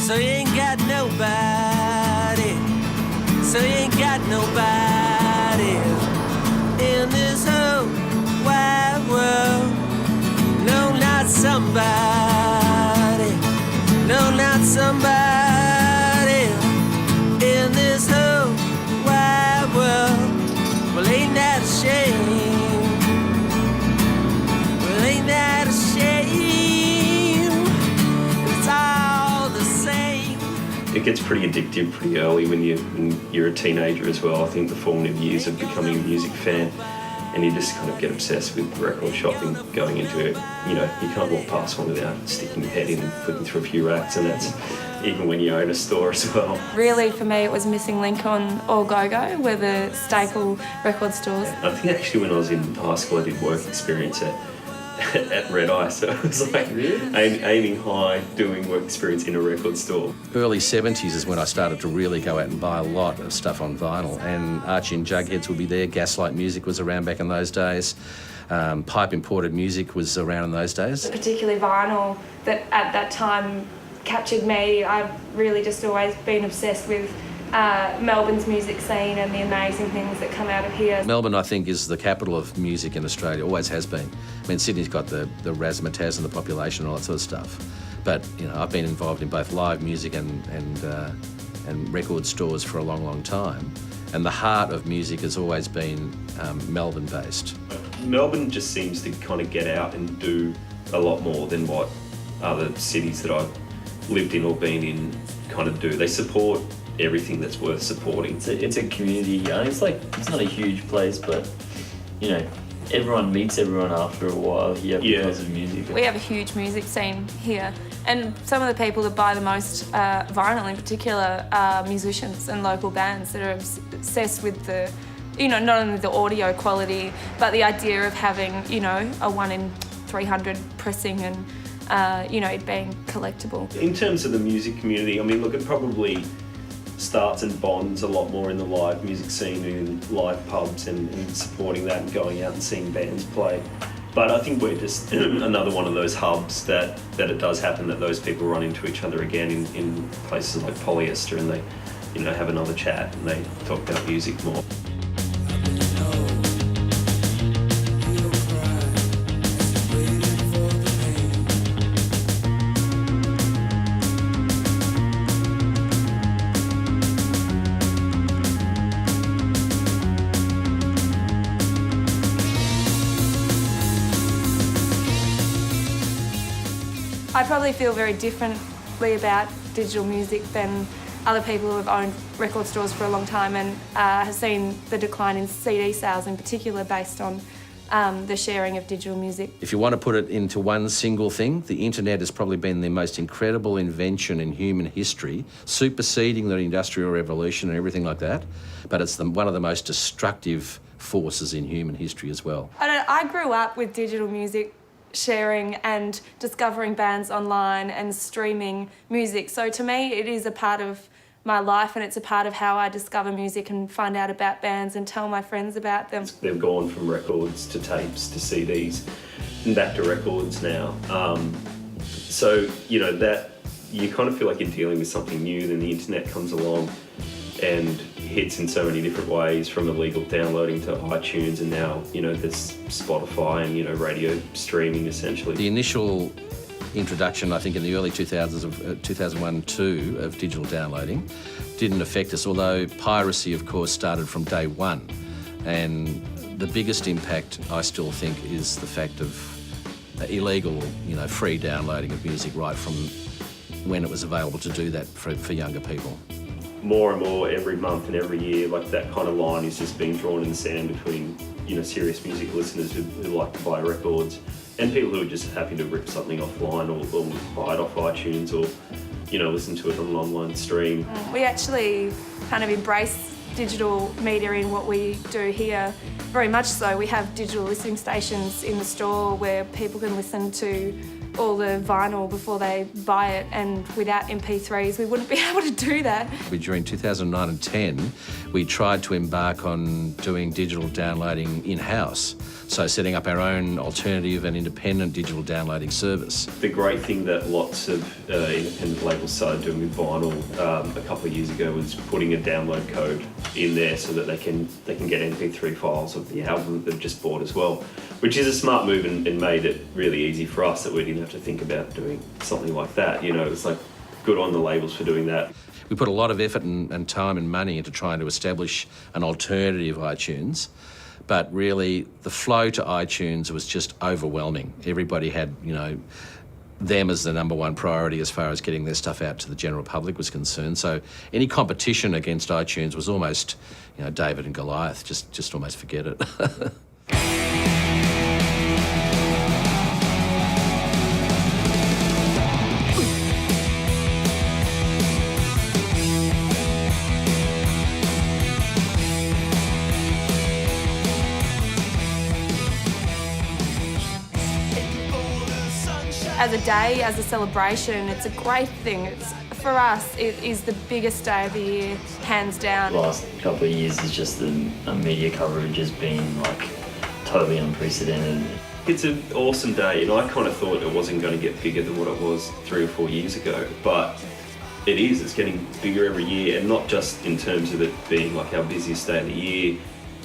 So you ain't got nobody. So you ain't got nobody in this whole wide world. No, not somebody. No, not somebody in this whole wide world. Well, ain't that a shame? Well, ain't that a shame? It's all the same. It gets pretty addictive pretty early when you're a teenager as well. I think the formative years of becoming a music fan, and you just kind of get obsessed with record shopping, going into it. You know, you can't walk past one without sticking your head in and flicking through a few racks, and that's even when you own a store as well. Really, for me, it was Missing Link on All Go-Go, were the staple record stores. I think actually when I was in high school I did work experience at Red Eye, so it was like aiming high, doing work experience in a record store. Early 70s is when I started to really go out and buy a lot of stuff on vinyl, and Archie and Jugheads would be there. Gaslight Music was around back in those days. Pipe Imported Music was around in those days. Particularly vinyl that at that time captured me. I've really just always been obsessed with Melbourne's music scene and the amazing things that come out of here. Melbourne, I think, is the capital of music in Australia, always has been. I mean, Sydney's got the razzmatazz and the population and all that sort of stuff. But, you know, I've been involved in both live music and record stores for a long, long time. And the heart of music has always been Melbourne-based. Melbourne just seems to kind of get out and do a lot more than what other cities that I've lived in or been in kind of do. They support everything that's worth supporting. It's a community. It's not a huge place, but you know, everyone meets everyone after a while here because of music. We have a huge music scene here, and some of the people that buy the most vinyl in particular are musicians and local bands that are obsessed with the, you know, not only the audio quality, but the idea of having, you know, a 1 in 300 pressing and, you know, it being collectible. In terms of the music community, I mean, look, it probably starts and bonds a lot more in the live music scene and live pubs and supporting that and going out and seeing bands play. But I think we're just another one of those hubs that it does happen that those people run into each other again in places like Polyester, and they, you know, have another chat and they talk about music more. I probably feel very differently about digital music than other people who have owned record stores for a long time and have seen the decline in CD sales in particular based on the sharing of digital music. If you want to put it into one single thing, the internet has probably been the most incredible invention in human history, superseding the Industrial Revolution and everything like that, but it's one of the most destructive forces in human history as well. I grew up with digital music sharing and discovering bands online and streaming music. So to me, it is a part of my life and it's a part of how I discover music and find out about bands and tell my friends about them. They've gone from records to tapes to CDs and back to records now. So, you know, that you kind of feel like you're dealing with something new, then the internet comes along and hits in so many different ways, from illegal downloading to iTunes, and now, you know, there's Spotify and, you know, radio streaming essentially. The initial introduction, I think in the early 2000s of 2001-2 of digital downloading didn't affect us, although piracy of course started from day one. And the biggest impact I still think is the fact of illegal, you know, free downloading of music right from when it was available to do that for younger people. More and more every month and every year, like that kind of line is just being drawn in the sand between, you know, serious music listeners who like to buy records and people who are just happy to rip something offline or buy it off iTunes or, you know, listen to it on an online stream. We actually kind of embrace digital media in what we do here. Very much so. We have digital listening stations in the store where people can listen to all the vinyl before they buy it, and without MP3s we wouldn't be able to do that. During 2009 and 10, we tried to embark on doing digital downloading in-house, so setting up our own alternative and independent digital downloading service. The great thing that lots of independent labels started doing with vinyl a couple of years ago was putting a download code in there so that they can get MP3 files of the album that they've just bought as well, which is a smart move and made it really easy for us that we didn't have to think about doing something like that. You know, it's like good on the labels for doing that. We put a lot of effort and time and money into trying to establish an alternative iTunes, but really the flow to iTunes was just overwhelming. Everybody had, you know, them as the number one priority as far as getting their stuff out to the general public was concerned. So any competition against iTunes was almost, you know, David and Goliath. Just almost forget it. As a day, as a celebration, it's a great thing. For us, it is the biggest day of the year, hands down. The last couple of years is just the media coverage has been like totally unprecedented. It's an awesome day, and I kind of thought it wasn't going to get bigger than what it was 3 or 4 years ago, but it is. It's getting bigger every year, and not just in terms of it being like our busiest day of the year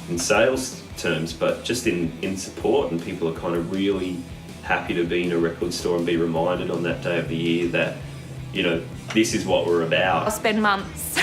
in sales terms, but just in support, and people are kind of really happy to be in a record store and be reminded on that day of the year that, you know, this is what we're about. I'll spend months,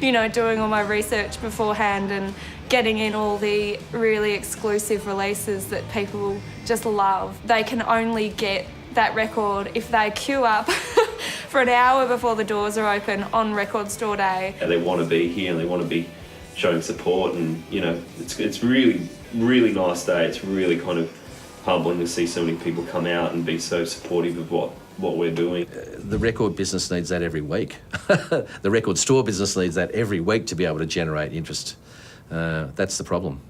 you know, doing all my research beforehand and getting in all the really exclusive releases that people just love. They can only get that record if they queue up for an hour before the doors are open on Record Store Day. They want to be here and they want to be showing support, and, you know, it's really, really nice day. It's really kind of humbling to see so many people come out and be so supportive of what we're doing. The record business needs that every week. The record store business needs that every week to be able to generate interest. That's the problem.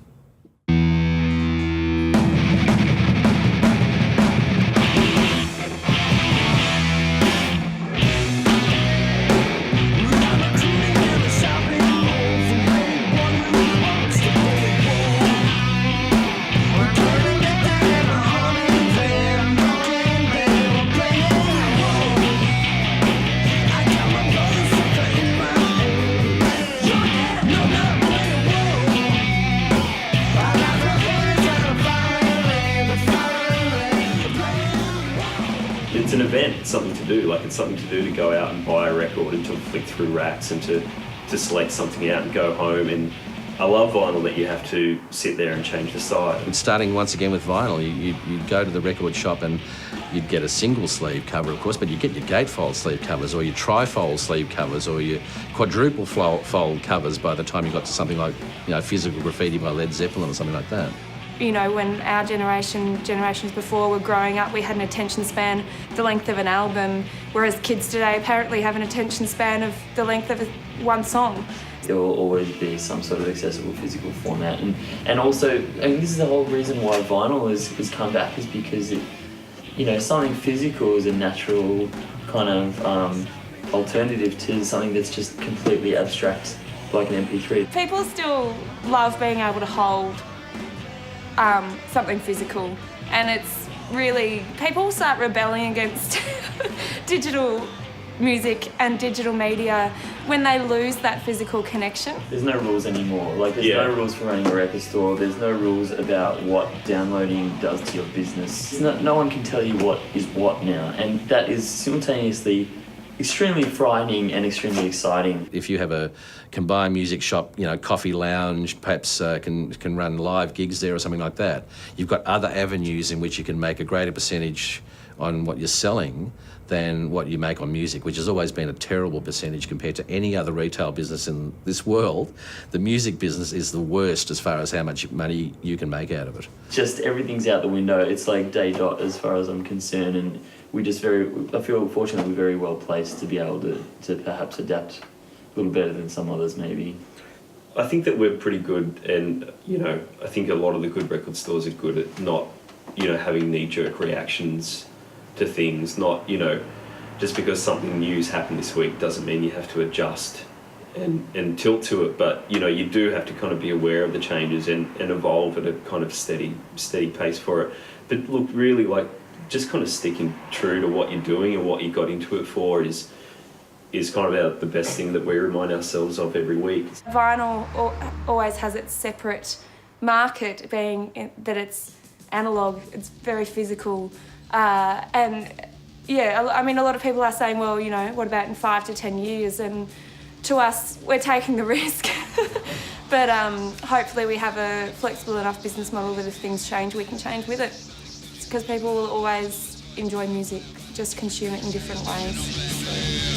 It's an event, it's something to do. Like, it's something to do to go out and buy a record and to flick through racks and to select something out and go home. And I love vinyl that you have to sit there and change the side. And starting once again with vinyl, you'd go to the record shop and you'd get a single sleeve cover, of course, but you'd get your gatefold sleeve covers or your trifold sleeve covers or your quadruple fold covers by the time you got to something like, you know, Physical Graffiti by Led Zeppelin or something like that. You know, when our generations before were growing up, we had an attention span the length of an album, whereas kids today apparently have an attention span of the length of one song. There will always be some sort of accessible physical format, and also, I mean, this is the whole reason why vinyl has come back, is because it, you know, something physical is a natural kind of alternative to something that's just completely abstract, like an MP3. People still love being able to hold something physical, and it's really, people start rebelling against digital music and digital media when they lose that physical connection. There's no rules anymore. Like, there's no rules for running a record store. There's no rules about what downloading does to your business. No one can tell you what is what now, and that is simultaneously extremely frightening and extremely exciting. If you have a combined music shop, you know, coffee lounge, perhaps can run live gigs there or something like that, you've got other avenues in which you can make a greater percentage on what you're selling than what you make on music, which has always been a terrible percentage compared to any other retail business in this world. The music business is the worst as far as how much money you can make out of it. Just everything's out the window. It's like day dot as far as I'm concerned, and I feel fortunately very well placed to be able to perhaps adapt a little better than some others maybe. I think that we're pretty good, and I think a lot of the good record stores are good at not, having knee-jerk reactions to things. Not, just because something new's happened this week doesn't mean you have to adjust and tilt to it. But you do have to kind of be aware of the changes and evolve at a kind of steady pace for it. But look, really, like, just kind of sticking true to what you're doing and what you got into it for is kind of the best thing that we remind ourselves of every week. Vinyl always has its separate market, being that it's analogue, it's very physical, and yeah, I mean, a lot of people are saying, well, what about in 5 to 10 years? And to us, we're taking the risk. But hopefully we have a flexible enough business model that if things change, we can change with it. Because people will always enjoy music, just consume it in different ways.